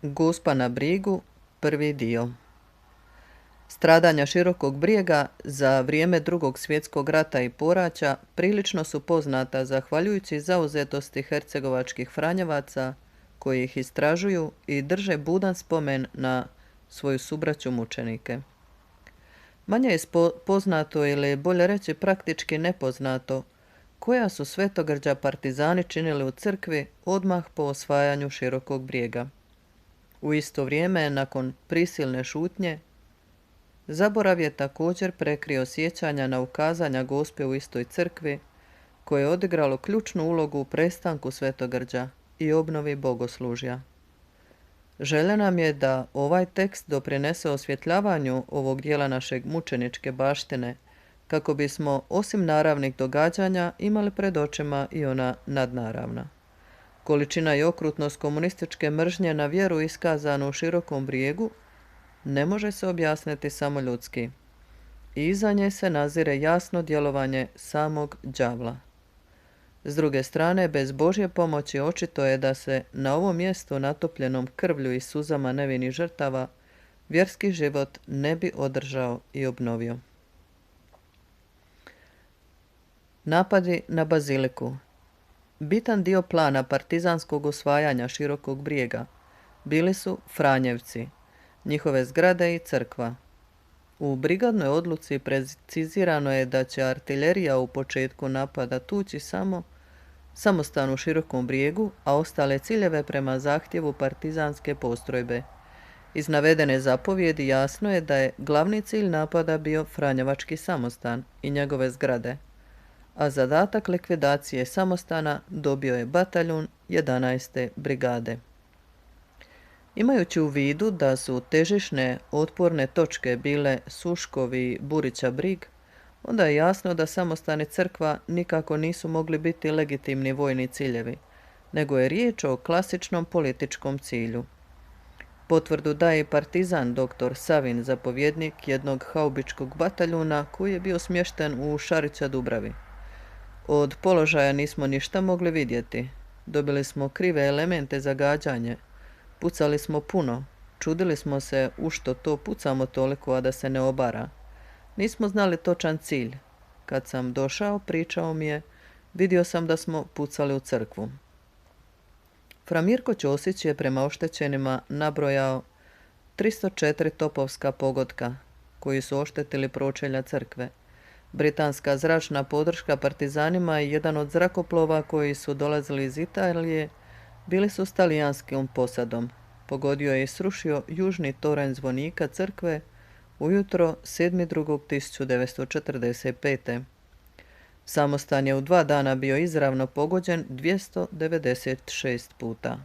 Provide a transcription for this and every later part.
Gospa na brigu, prvi dio. Stradanja Širokog Brijega za vrijeme Drugog svjetskog rata i poraća prilično su poznata zahvaljujući zauzetosti hercegovačkih franjevaca koji ih istražuju i drže budan spomen na svoju subraću mučenike. Manje je poznato ili bolje reći praktički nepoznato koja su svetogrđa partizani činili u crkvi odmah po osvajanju Širokog Brijega. U isto vrijeme, nakon prisilne šutnje, zaborav je također prekrio sjećanja na ukazanja Gospe u istoj crkvi, koje je odigralo ključnu ulogu u prestanku svetogrđa i obnovi bogoslužja. Želja nam je da ovaj tekst doprinese osvjetljavanju ovog dijela našeg mučeničke baštine, kako bismo osim naravnih događanja imali pred očima i ona nadnaravna. Količina i okrutnost komunističke mržnje na vjeru iskazanu u Širokom Brijegu ne može se objasniti samo ljudski. I iza nje se nazire jasno djelovanje samog đavla. S druge strane, bez Božje pomoći očito je da se na ovom mjestu natopljenom krvlju i suzama nevinih žrtava vjerski život ne bi održao i obnovio. Napadi na baziliku. Bitan dio plana partizanskog osvajanja Širokog Brijega bili su Franjevci, njihove zgrade i crkva. U brigadnoj odluci precizirano je da će artiljerija u početku napada tući samostan u Širokom Brijegu, a ostale ciljeve prema zahtjevu partizanske postrojbe. Iz navedene zapovjedi jasno je da je glavni cilj napada bio Franjevački samostan i njegove zgrade, a zadatak likvidacije samostana dobio je bataljun 11. brigade. Imajući u vidu da su težišne otporne točke bile Suškov i Burića Brig, onda je jasno da samostan i crkva nikako nisu mogli biti legitimni vojni ciljevi, nego je riječ o klasičnom političkom cilju. Potvrdu daje i partizan dr. Savin, zapovjednik jednog haubičkog bataljuna koji je bio smješten u Šarića Dubravi. Od položaja nismo ništa mogli vidjeti. Dobili smo krive elemente za gađanje. Pucali smo puno. Čudili smo se u što to pucamo toliko, a da se ne obara. Nismo znali točan cilj. Kad sam došao, pričao mi je, vidio sam da smo pucali u crkvu. Fra Mirko Ćosić je prema oštećenima nabrojao 304 topovska pogotka koji su oštetili pročelja crkve. Britanska zračna podrška partizanima i jedan od zrakoplova koji su dolazili iz Italije bili su s talijanskom posadom. Pogodio je i srušio južni toranj zvonika crkve ujutro 7.2.1945. Samostan je u 2 dana bio izravno pogođen 296 puta.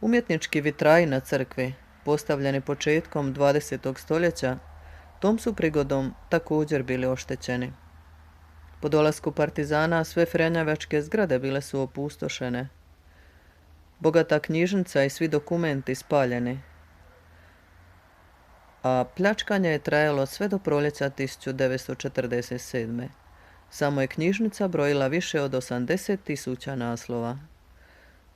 Umjetnički vitraji na crkvi, postavljeni početkom 20. stoljeća, tom su prigodom također bili oštećeni. Po dolasku partizana sve franjevačke zgrade bile su opustošene. Bogata knjižnica i svi dokumenti spaljeni, a pljačkanje je trajalo sve do proljeća 1947. Samo je knjižnica brojila više od 80.000 naslova.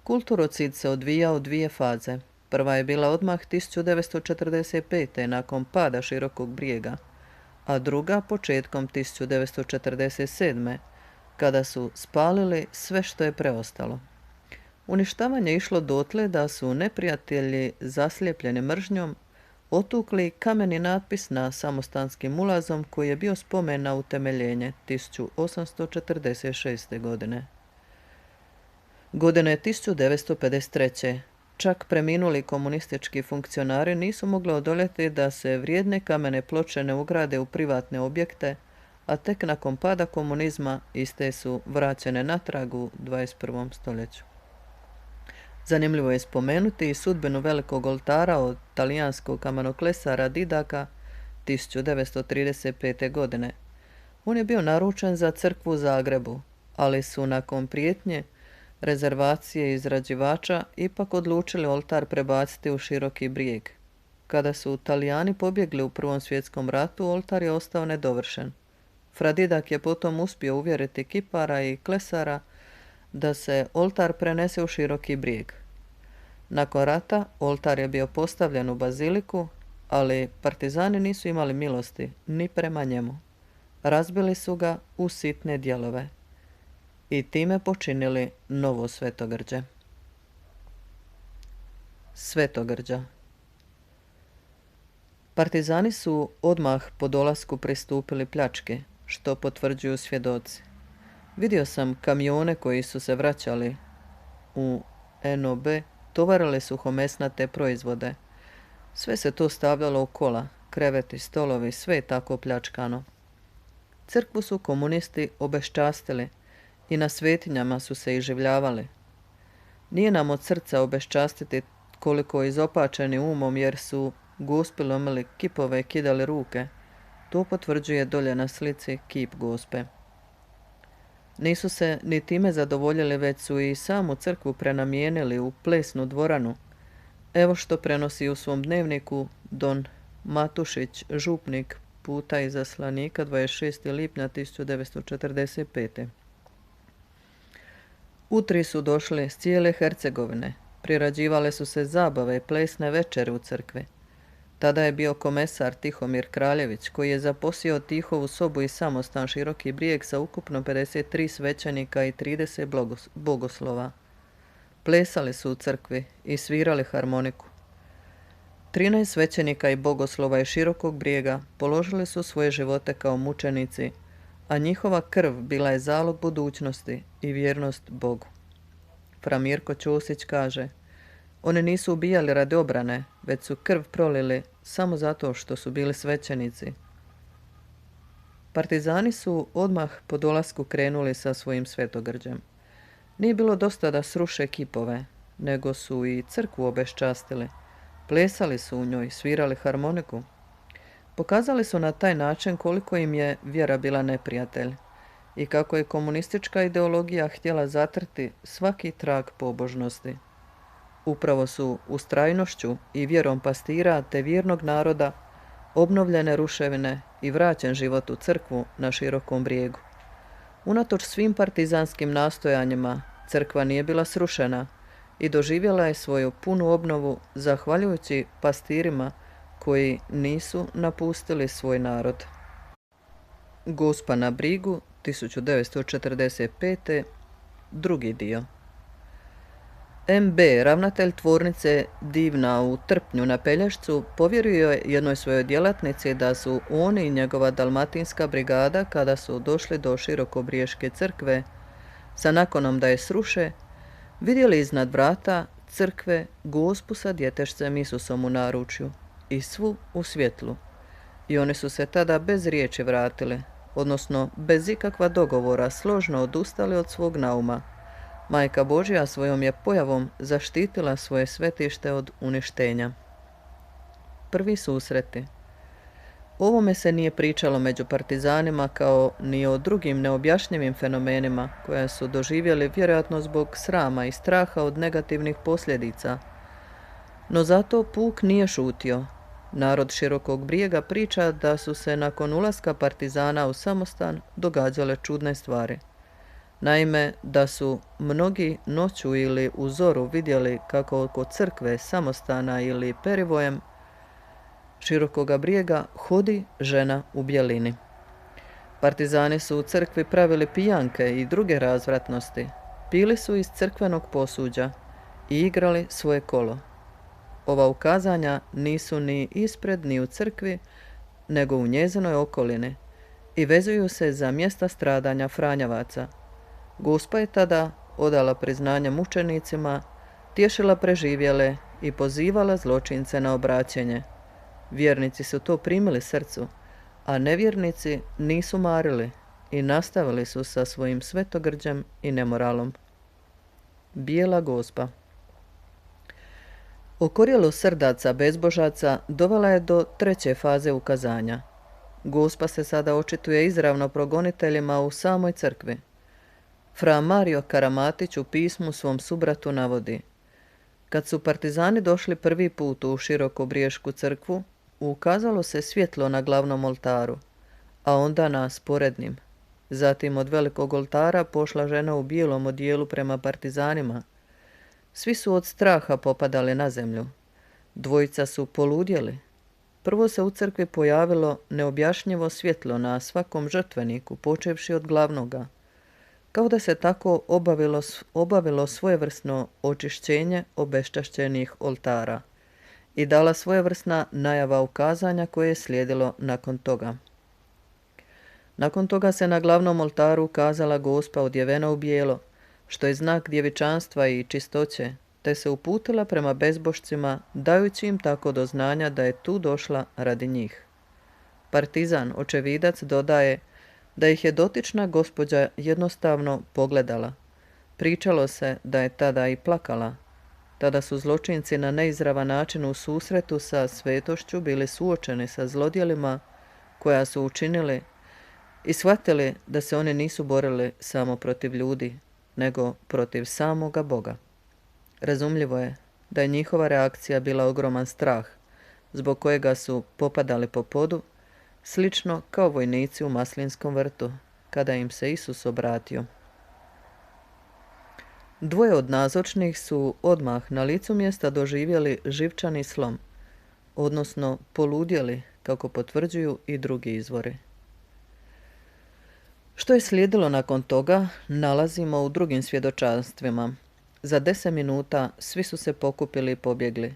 Kulturocid se odvijao u 2 faze. Prva je bila odmah 1945. nakon pada Širokog Brijega, a druga početkom 1947. kada su spalili sve što je preostalo. Uništavanje je išlo dotle da su neprijatelji zaslijepljeni mržnjom otukli kameni natpis na samostanskim ulazom koji je bio spomen na utemeljenje 1846. godine. Godine 1953. čak preminuli komunistički funkcionari nisu mogli odoljeti da se vrijedne kamene ploče ne ugrade u privatne objekte, a tek nakon pada komunizma iste su vraćene natrag u 21. stoljeću. Zanimljivo je spomenuti i sudbinu velikog oltara od talijanskog kamenoklesara Didaka 1935. godine. On je bio naručen za crkvu u Zagrebu, ali su nakon prijetnje rezervacije izrađivača ipak odlučili oltar prebaciti u Široki Brijeg. Kada su Talijani pobjegli u Prvom svjetskom ratu, oltar je ostao nedovršen. Fra Didak je potom uspio uvjeriti kipara i klesara da se oltar prenese u Široki Brijeg. Nakon rata oltar je bio postavljen u baziliku, ali partizani nisu imali milosti ni prema njemu. Razbili su ga u sitne dijelove i time počinili novo svetogrđe. Svetogrđa. Partizani su odmah po dolasku pristupili pljački, što potvrđuju svjedoci. Vidio sam kamione koji su se vraćali u NOB, tovarili suhomesnate proizvode. Sve se to stavljalo u kola, kreveti, stolovi, sve je tako pljačkano. Crkvu su komunisti obeščastili i na svetinjama su se iživljavali. Nije nam od srca obeščastiti koliko izopačeni umom jer su Gospi lomili kipove i kidali ruke. To potvrđuje dolje na slici kip Gospe. Nisu se ni time zadovoljili, već su i samu crkvu prenamijenili u plesnu dvoranu. Evo što prenosi u svom dnevniku don Matušić, župnik puta izaslanika 26. lipnja 1945. Utri su došli s cijele Hercegovine. Prirađivale su se zabave i plesne večere u crkvi. Tada je bio komesar Tihomir Kraljević, koji je zaposio Tihovu sobu i samostan Široki Brijeg sa ukupno 53 svećenika i 30 bogoslova. Plesali su u crkvi i svirali harmoniku. 13 svećenika i bogoslova iz Širokog Brijega položili su svoje živote kao mučenici, a njihova krv bila je zalog budućnosti i vjernost Bogu. Fra Mirko Ćosić kaže: oni nisu ubijali radi obrane, već su krv prolili samo zato što su bili svećenici. Partizani su odmah po dolasku krenuli sa svojim svetogrđem. Nije bilo dosta da sruše kipove, nego su i crkvu obeščastili. Plesali su u njoj, svirali harmoniku. Pokazali su na taj način koliko im je vjera bila neprijatelj i kako je komunistička ideologija htjela zatrti svaki trag pobožnosti. Upravo su ustrajnošću i vjerom pastira te vjernog naroda obnovljene ruševine i vraćen život u crkvu na Širokom Brijegu. Unatoč svim partizanskim nastojanjima, crkva nije bila srušena i doživjela je svoju punu obnovu zahvaljujući pastirima koji nisu napustili svoj narod. Gospa na brigu, 1945. Drugi dio. MB, ravnatelj tvornice Divna u Trpnju na Pelješcu, povjerio je jednoj svojoj djelatnici da su oni i njegova dalmatinska brigada, kada su došli do Širokobriješke crkve, sa nakonom da je sruše, vidjeli iznad vrata crkve Gospu sa djetešcem Isusom u naručju i svu u svjetlu. I oni su se tada bez riječi vratili, odnosno bez ikakva dogovora, složno odustali od svog nauma. Majka Božja svojom je pojavom zaštitila svoje svetište od uništenja. Prvi susreti. O ovome se nije pričalo među partizanima kao ni o drugim neobjašnjivim fenomenima koje su doživjeli vjerojatno zbog srama i straha od negativnih posljedica. No zato puk nije šutio. Narod Širokog Brijega priča da su se nakon ulaska partizana u samostan događale čudne stvari. Naime, da su mnogi noću ili u zoru vidjeli kako oko crkve, samostana ili perivojem Širokoga Brijega hodi žena u bjelini. Partizani su u crkvi pravili pijanke i druge razvratnosti, pili su iz crkvenog posuđa i igrali svoje kolo. Ova ukazanja nisu ni ispred ni u crkvi, nego u njezinoj okolini i vezuju se za mjesta stradanja Franjevaca. Gospa je tada odala priznanje mučenicima, tješila preživjele i pozivala zločince na obraćenje. Vjernici su to primili srcu, a nevjernici nisu marili i nastavili su sa svojim svetogrđem i nemoralom. Bijela Gospa. Okorjelo srdaca bezbožaca dovela je do treće faze ukazanja. Gospa se sada očituje izravno progoniteljima u samoj crkvi. Fra Mario Karamatić u pismu svom subratu navodi: kad su partizani došli prvi put u Širokobriješku crkvu, ukazalo se svjetlo na glavnom oltaru, a onda na sporednim. Zatim od velikog oltara pošla žena u bijelom odijelu prema partizanima. Svi su od straha popadali na zemlju. Dvojica su poludjeli. Prvo se u crkvi pojavilo neobjašnjivo svjetlo na svakom žrtveniku, počevši od glavnoga. Kao da se tako obavilo svojevrsno očišćenje obeščašćenih oltara i dala svojevrsna najava ukazanja koje je slijedilo nakon toga. Nakon toga se na glavnom oltaru ukazala Gospa odjevena u bijelo, što je znak djevičanstva i čistoće, te se uputila prema bezbožcima, dajući im tako do znanja da je tu došla radi njih. Partizan, očevidac, dodaje da ih je dotična gospođa jednostavno pogledala. Pričalo se da je tada i plakala. Tada su zločinci na neizravan način u susretu sa svetošću bili suočeni sa zlodjelima koja su učinili i shvatili da se oni nisu borili samo protiv ljudi, nego protiv samoga Boga. Razumljivo je da je njihova reakcija bila ogroman strah, zbog kojega su popadali po podu, slično kao vojnici u Maslinskom vrtu, kada im se Isus obratio. Dvoje od nazočnih su odmah na licu mjesta doživjeli živčani slom, odnosno poludjeli, kako potvrđuju i drugi izvori. Što je slijedilo nakon toga, nalazimo u drugim svjedočanstvima. Za 10 minuta svi su se pokupili i pobjegli.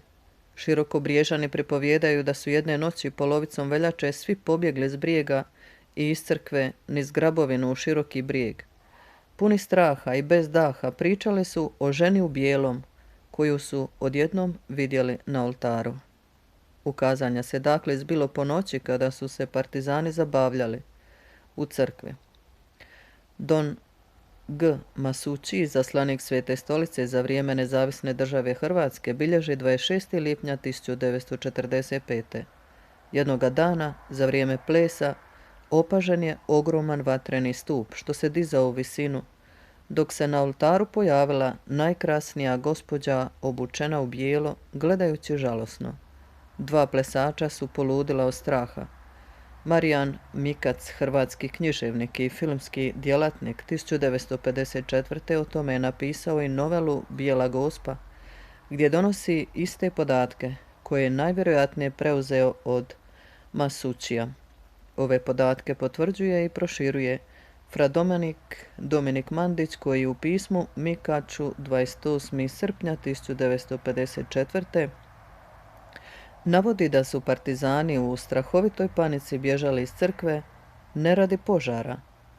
Širokobriježani pripovijedaju da su jedne noći polovicom veljače svi pobjegli s brijega i iz crkve niz grabovinu u široki brijeg. Puni straha i bez daha pričali su o ženi u bijelom, koju su odjednom vidjeli na oltaru. Ukazanja se dakle zbilo po noći kada su se partizani zabavljali u crkvi. Don G. Masucci, zaslanik Svete stolice za vrijeme nezavisne države Hrvatske, bilježi 26. lipnja 1945. Jednoga dana, za vrijeme plesa, opažen je ogroman vatreni stup, što se dizao u visinu, dok se na oltaru pojavila najkrasnija gospođa obučena u bijelo, gledajući žalosno. Dva plesača su poludila od straha. Marijan Mikac, hrvatski književnik i filmski djelatnik, 1954. o tome je napisao i novelu Bijela Gospa, gdje donosi iste podatke koje je najvjerojatnije preuzeo od Masuccija. Ove podatke potvrđuje i proširuje fra Dominik Mandić, koji u pismu Mikaču 28. srpnja 1954. navodi da su partizani u strahovitoj panici bježali iz crkve ne radi požara,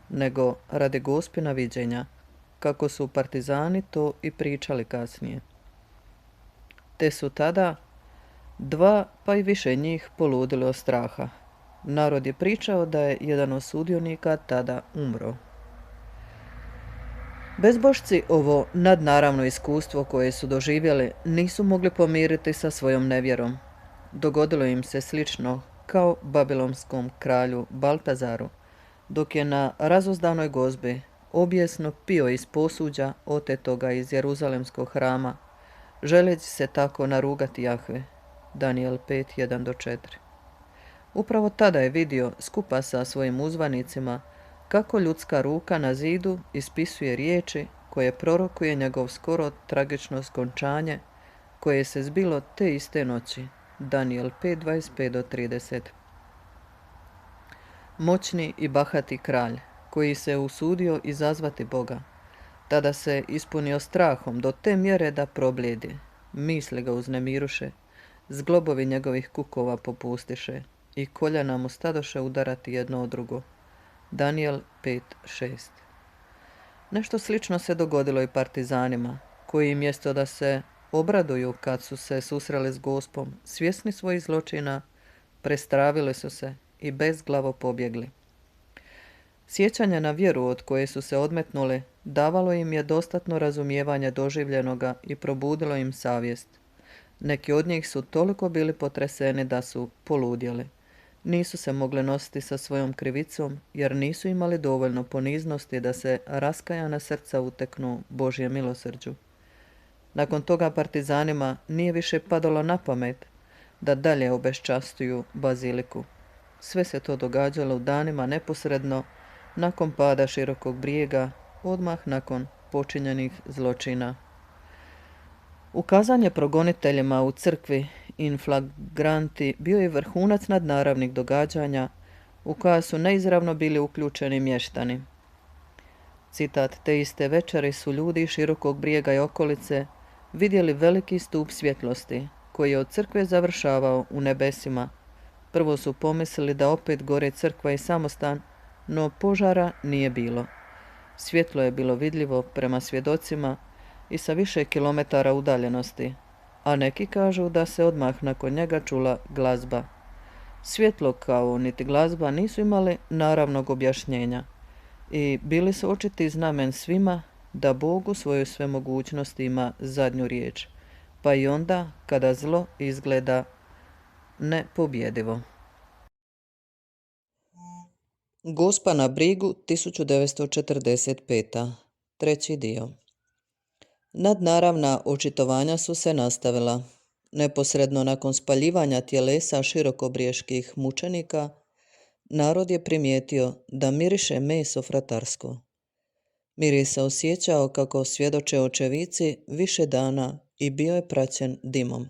nego radi Gospina viđenja, kako su partizani to i pričali kasnije. Te su tada dva pa i više njih poludili od straha. Narod je pričao da je jedan od sudionika tada umro. Bezbožci ovo nadnaravno iskustvo koje su doživjeli nisu mogli pomiriti sa svojom nevjerom. Dogodilo im se slično kao babilonskom kralju Baltazaru, dok je na razuzdanoj gozbi objesno pio iz posuđa otetoga iz Jeruzalemskog hrama, želeći se tako narugati Jahve. Daniel 5:1-4. Upravo tada je vidio, skupa sa svojim uzvanicima, kako ljudska ruka na zidu ispisuje riječi koje prorokuje njegov skoro tragično skončanje, koje se zbilo te iste noći. Daniel 5:25-30. Moćni i bahati kralj, koji se usudio izazvati Boga, tada se ispunio strahom do te mjere da problijedi. Misli ga uznemiruše, zglobovi njegovih kukova popustiše i koljena mu stadoše udarati jedno od drugo. Daniel 5:6. Nešto slično se dogodilo i partizanima, koji mjesto da se obraduju kad su se susreli s Gospom, svjesni svojih zločina, prestravili su se i bezglavo pobjegli. Sjećanje na vjeru od koje su se odmetnuli davalo im je dostatno razumijevanje doživljenoga i probudilo im savjest. Neki od njih su toliko bili potreseni da su poludjeli. Nisu se mogli nositi sa svojom krivicom jer nisu imali dovoljno poniznosti da se raskajana srca uteknu Božje milosrđu. Nakon toga partizanima nije više padalo na pamet da dalje obeščastuju baziliku. Sve se to događalo u danima neposredno nakon pada Širokog brijega, odmah nakon počinjenih zločina. Ukazanje progoniteljima u crkvi in flagranti bio je vrhunac nadnaravnih događanja u koja su neizravno bili uključeni mještani. Citat: te iste večeri su ljudi Širokog Brijega i okolice vidjeli veliki stup svjetlosti koji je od crkve završavao u nebesima. Prvo su pomislili da opet gore crkva i samostan, no požara nije bilo. Svjetlo je bilo vidljivo prema svjedocima i sa više kilometara udaljenosti, a neki kažu da se odmah nakon njega čula glazba. Svjetlo kao niti glazba nisu imali naravnog objašnjenja i bili su očiti znamen svima da Bog u svojoj svemogućnosti ima zadnju riječ, pa i onda kada zlo izgleda nepobjedivo. Gospa na brigu 1945. Treći dio. Nadnaravna očitovanja su se nastavila. Neposredno nakon spaljivanja tjelesa širokobrijeških mučenika, narod je primijetio da miriše meso fratarsko. Miris se osjećao, kako svjedoče očevici, više dana i bio je praćen dimom.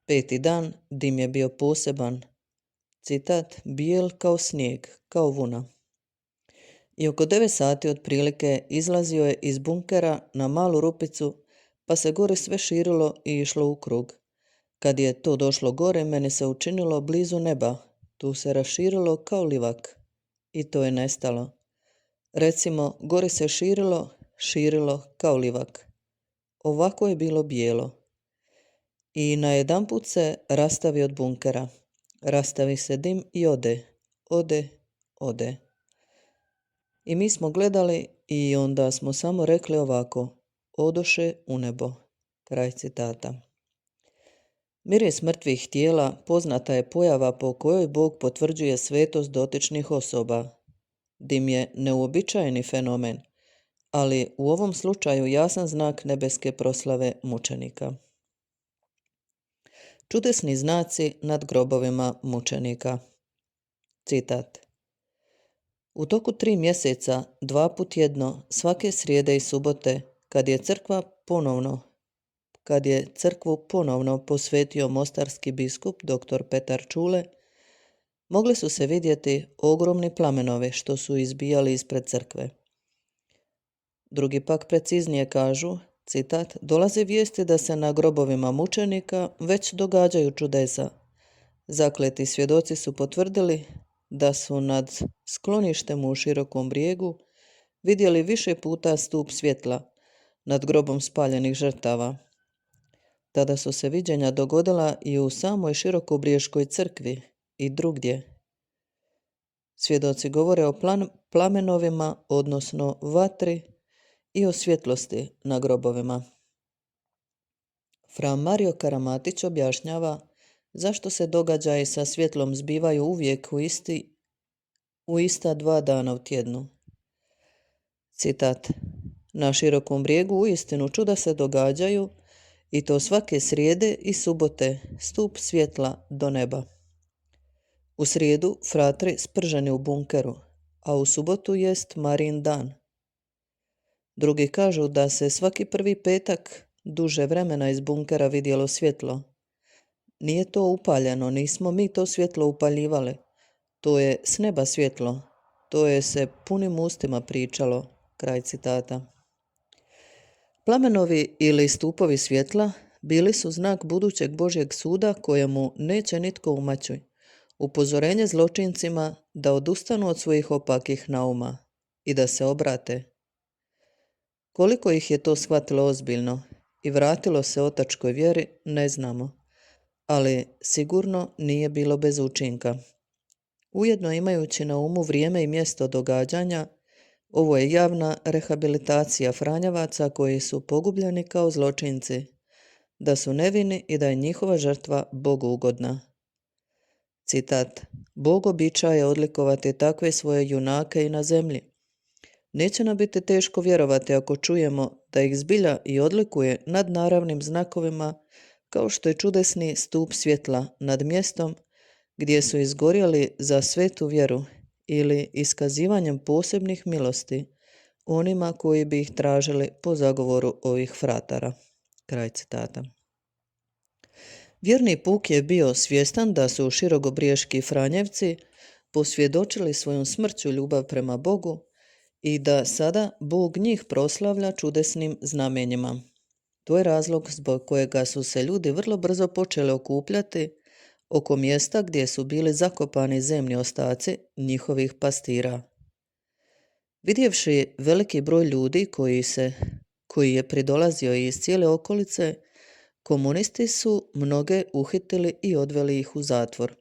5. dan dim je bio poseban. Citat: bijel kao snijeg, kao vuna. I oko 9 sati otprilike izlazio je iz bunkera na malu rupicu, pa se gore sve širilo i išlo u krug. Kad je to došlo gore, meni se učinilo blizu neba. Tu se raširilo kao livak. I to je nestalo. Recimo, gore se širilo kao livak. Ovako je bilo bijelo. I najedanput se rastavi od bunkera. Rastavi se dim i ode. I mi smo gledali i onda smo samo rekli ovako: odoše u nebo. Kraj citata. Miris mrtvih tijela poznata je pojava po kojoj Bog potvrđuje svetost dotičnih osoba. Dim je neuobičajeni fenomen, ali u ovom slučaju jasan znak nebeske proslave mučenika. Čudesni znaci nad grobovima mučenika. Citat: u toku 3 mjeseca, 2 put tjedno, svake srijede i subote, kad je crkvu ponovno posvetio mostarski biskup dr. Petar Čule, mogli su se vidjeti ogromni plamenovi što su izbijali ispred crkve. Drugi pak preciznije kažu, citat: dolaze vijesti da se na grobovima mučenika već događaju čudesa. Zakleti svjedoci su potvrdili da su nad skloništem u Širokom Brijegu vidjeli više puta stup svjetla nad grobom spaljenih žrtava. Tada su se viđenja dogodila i u samoj Širokobriješkoj crkvi i drugdje. Svjedoci govore o plamenovima, odnosno vatri, i o svjetlosti na grobovima. Fra Mario Karamatić objašnjava zašto se događaji sa svjetlom zbivaju uvijek u ista 2 dana u tjednu. Citat: na Širokom Brijegu uistinu čuda se događaju, i to svake srijede i subote, stup svjetla do neba. U srijedu fratri sprženi u bunkeru, a u subotu jest Marin dan. Drugi kažu da se svaki prvi petak duže vremena iz bunkera vidjelo svjetlo. Nije to upaljeno, nismo mi to svjetlo upaljivali. To je s neba svjetlo, to je se punim ustima pričalo. Kraj citata. Plamenovi ili stupovi svjetla bili su znak budućeg Božjeg suda kojemu neće nitko umaći. Upozorenje zločincima da odustanu od svojih opakih nauma i da se obrate. Koliko ih je to shvatilo ozbiljno i vratilo se otačkoj vjeri, ne znamo, ali sigurno nije bilo bez učinka. Ujedno, imajući na umu vrijeme i mjesto događanja, ovo je javna rehabilitacija franjevaca koji su pogubljeni kao zločinci, da su nevini i da je njihova žrtva Bogu ugodna. Citat: Bog običaje odlikovati takve svoje junake i na zemlji. Neće nam biti teško vjerovati ako čujemo da ih zbilja i odlikuje nadnaravnim znakovima, kao što je čudesni stup svjetla nad mjestom gdje su izgorjeli za svetu vjeru ili iskazivanjem posebnih milosti onima koji bi ih tražili po zagovoru ovih fratara. Kraj citata. Vjerni puk je bio svjestan da su širokobriješki Franjevci posvjedočili svojom smrću ljubav prema Bogu i da sada Bog njih proslavlja čudesnim znamenjima. To je razlog zbog kojega su se ljudi vrlo brzo počeli okupljati oko mjesta gdje su bili zakopani zemni ostaci njihovih pastira. Vidjevši veliki broj ljudi koji je pridolazio iz cijele okolice, komunisti su mnoge uhitili i odveli ih u zatvor.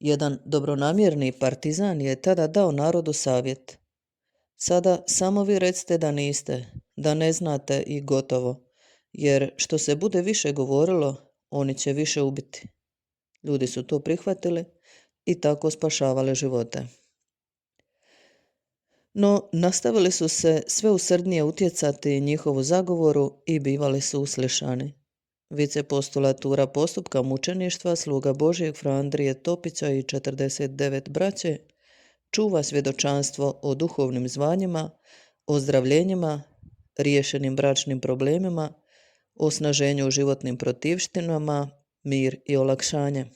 Jedan dobronamjerni partizan je tada dao narodu savjet. Sada samo vi recite da niste, da ne znate i gotovo, jer što se bude više govorilo, oni će više ubiti. Ljudi su to prihvatili i tako spašavali živote. No, nastavili su se sve usrdnije utjecati njihovu zagovoru i bivali su uslišani. Vicepostulatura postupka mučeništva sluga Božijeg Fra Andrije Topića i 49 braće čuva svjedočanstvo o duhovnim zvanjima, ozdravljenjima, riješenim bračnim problemima, osnaženju u životnim protivštinama, mir i olakšanje.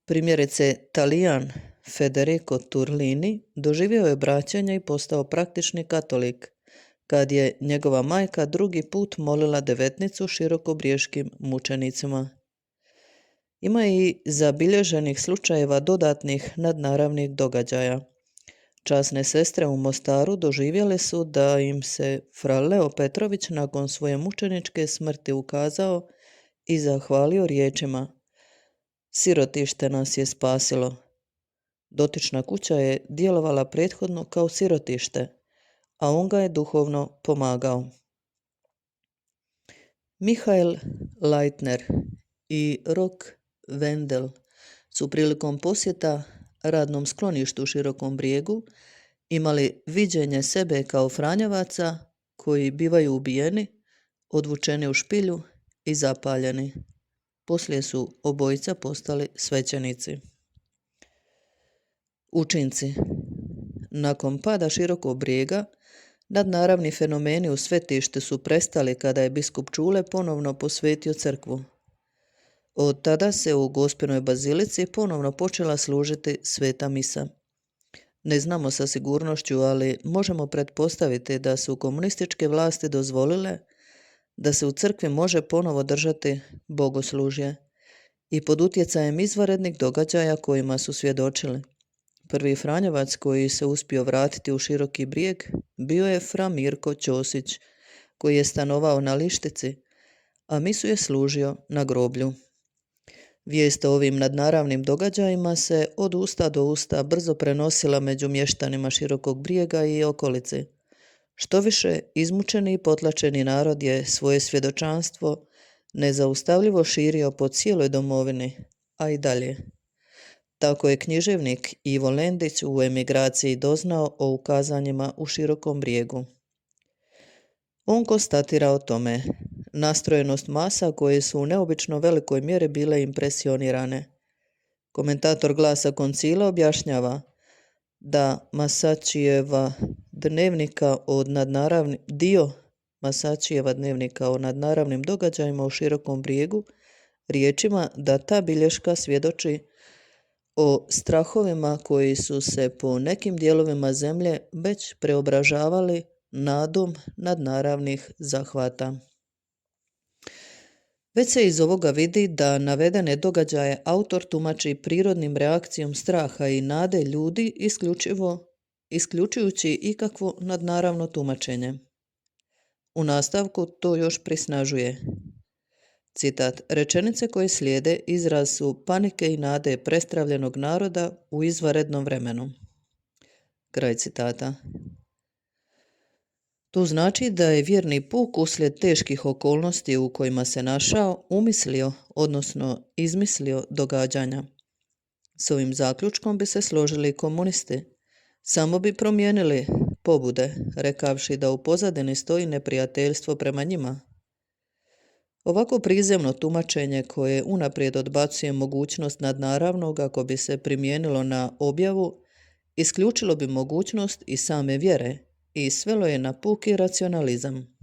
Primjerice, Talijan Federico Turlini doživio je braćenje i postao praktični katolik, kad je njegova majka drugi put molila devetnicu širokobriješkim mučenicima. Ima i zabilježenih slučajeva dodatnih nadnaravnih događaja. Časne sestre u Mostaru doživjele su da im se fra Leo Petrović nakon svoje mučeničke smrti ukazao i zahvalio riječima: "Sirotište nas je spasilo." Dotična kuća je djelovala prethodno kao sirotište, a on ga je duhovno pomagao. Michael Leitner i Rock Wendel su prilikom posjeta radnom skloništu u Širokom Brijegu imali viđenje sebe kao franjevaca koji bivaju ubijeni, odvučeni u špilju i zapaljeni. Poslije su obojica postali svećenici. Učinci. Nakon pada Širokog Brijega, nadnaravni fenomeni u svetištu su prestali kada je biskup Čule ponovno posvetio crkvu. Od tada se u Gospinoj bazilici ponovno počela služiti sveta misa. Ne znamo sa sigurnošću, ali možemo pretpostaviti da su komunističke vlasti dozvolile da se u crkvi može ponovo držati bogoslužje i pod utjecajem izvanrednih događaja kojima su svjedočili. Prvi Franjevac koji se uspio vratiti u Široki Brijeg bio je fra Mirko Ćosić, koji je stanovao na Lištici, a misu je služio na groblju. Vijest o ovim nadnaravnim događajima se od usta do usta brzo prenosila među mještanima Širokog Brijega i okolici. Štoviše, izmučeni i potlačeni narod je svoje svjedočanstvo nezaustavljivo širio po cijeloj domovini, a i dalje. Tako je književnik Ivo Lendić u emigraciji doznao o ukazanjima u Širokom Brijegu. On konstatira o tome nastrojenost masa koje su u neobično velikoj mjeri bile impresionirane. Komentator Glasa koncila objašnjava da Masačijeva dnevnika dio Masačijeva dnevnika o nadnaravnim događajima u Širokom Brijegu riječima da ta bilješka svjedoči o strahovima koji su se po nekim dijelovima zemlje već preobražavali nadom nadnaravnih zahvata. Već se iz ovoga vidi da navedene događaje autor tumači prirodnim reakcijom straha i nade ljudi isključujući ikakvo nadnaravno tumačenje. U nastavku to još prisnažuje. Citat: "Rečenice koje slijede izraz su panike i nade prestravljenog naroda u izvanrednom vremenu." Kraj citata. To znači da je vjerni puk uslijed teških okolnosti u kojima se našao umislio, odnosno izmislio događanja. S ovim zaključkom bi se složili komunisti. Samo bi promijenili pobude, rekavši da u pozadini stoji neprijateljstvo prema njima. Ovako prizemno tumačenje koje unaprijed odbacuje mogućnost nadnaravnog ako bi se primijenilo na objavu, isključilo bi mogućnost i same vjere i svelo je na puki racionalizam.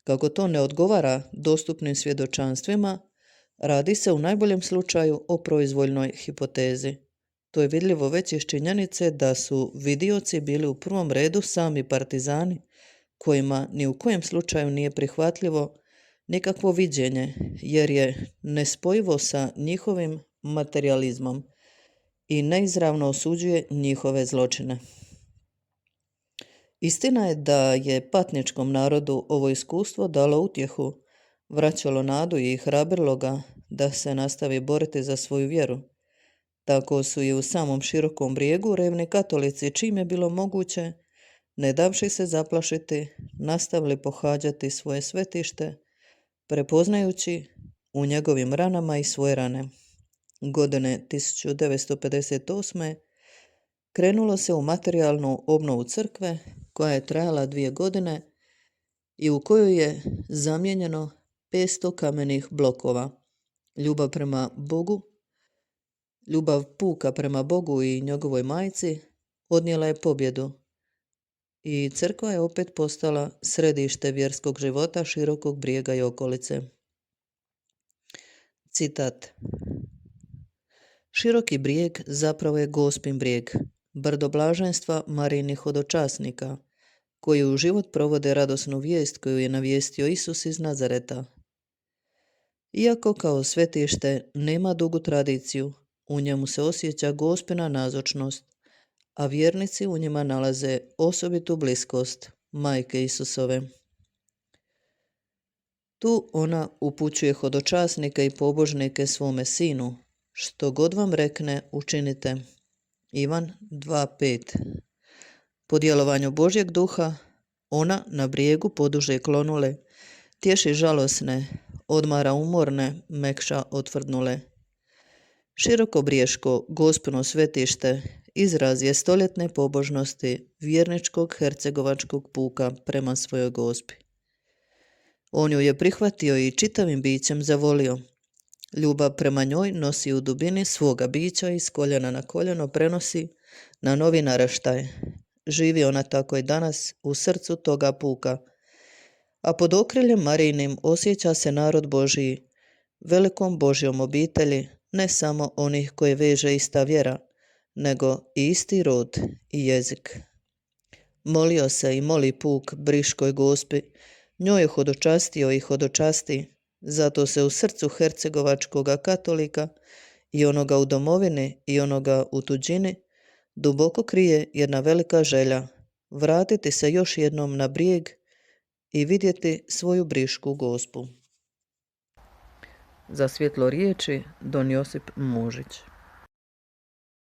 Kako to ne odgovara dostupnim svjedočanstvima, radi se u najboljem slučaju o proizvoljnoj hipotezi. To je vidljivo već iz činjenice da su vidioci bili u prvom redu sami partizani, kojima ni u kojem slučaju nije prihvatljivo nikakvo viđenje, jer je nespojivo sa njihovim materializmom i neizravno osuđuje njihove zločine. Istina je da je patničkom narodu ovo iskustvo dalo utjehu, vraćalo nadu i hrabrilo ga da se nastavi boriti za svoju vjeru. Tako su i u samom Širokom Brijegu revni katolici, čim je bilo moguće, ne davši se zaplašiti, nastavili pohađati svoje svetište, prepoznajući u njegovim ranama i svoje rane. Godine 1958. krenulo se u materijalnu obnovu crkve, koja je trajala 2 godine i u kojoj je zamijenjeno 500 kamenih blokova. Ljubav prema Bogu, ljubav puka prema Bogu i njegovoj majci odnijela je pobjedu i crkva je opet postala središte vjerskog života Širokog Brijega i okolice. Citat: Široki Brijeg zapravo je Gospin brijeg, brdo blaženstva Marijinih hodočasnika, koji u život provode radosnu vijest koju je navijestio Isus iz Nazareta. Iako kao svetište nema dugu tradiciju, u njemu se osjeća Gospina nazočnost, a vjernici u njima nalaze osobitu bliskost Majke Isusove. Tu ona upućuje hodočasnike i pobožnike svome sinu, što god vam rekne, učinite. Ivan 2.5. Po djelovanju Božjeg duha, ona na brijegu poduže klonule, tješi žalosne, odmara umorne, mekša otvrdnule. Širokobriješko Gospino svetište izraz je stoljetne pobožnosti vjerničkog hercegovačkog puka prema svojoj Gospi. On ju je prihvatio i čitavim bićem zavolio. Ljubav prema njoj nosi u dubini svoga bića i s koljena na koljeno prenosi na novi naraštaj. Živi ona tako i danas u srcu toga puka, a pod okriljem Marijinim osjeća se narod Božiji, velikom Božjom obitelji, ne samo onih koje veže ista vjera, nego i isti rod i jezik. Molio se i moli puk Briškoj Gospi, njoj je hodočastio i hodočasti, zato se u srcu hercegovačkoga katolika i onoga u domovini i onoga u tuđini duboko krije jedna velika želja, vratiti se još jednom na brijeg i vidjeti svoju Brišku Gospu. Za svjetlo riječi Don Josip Mužić.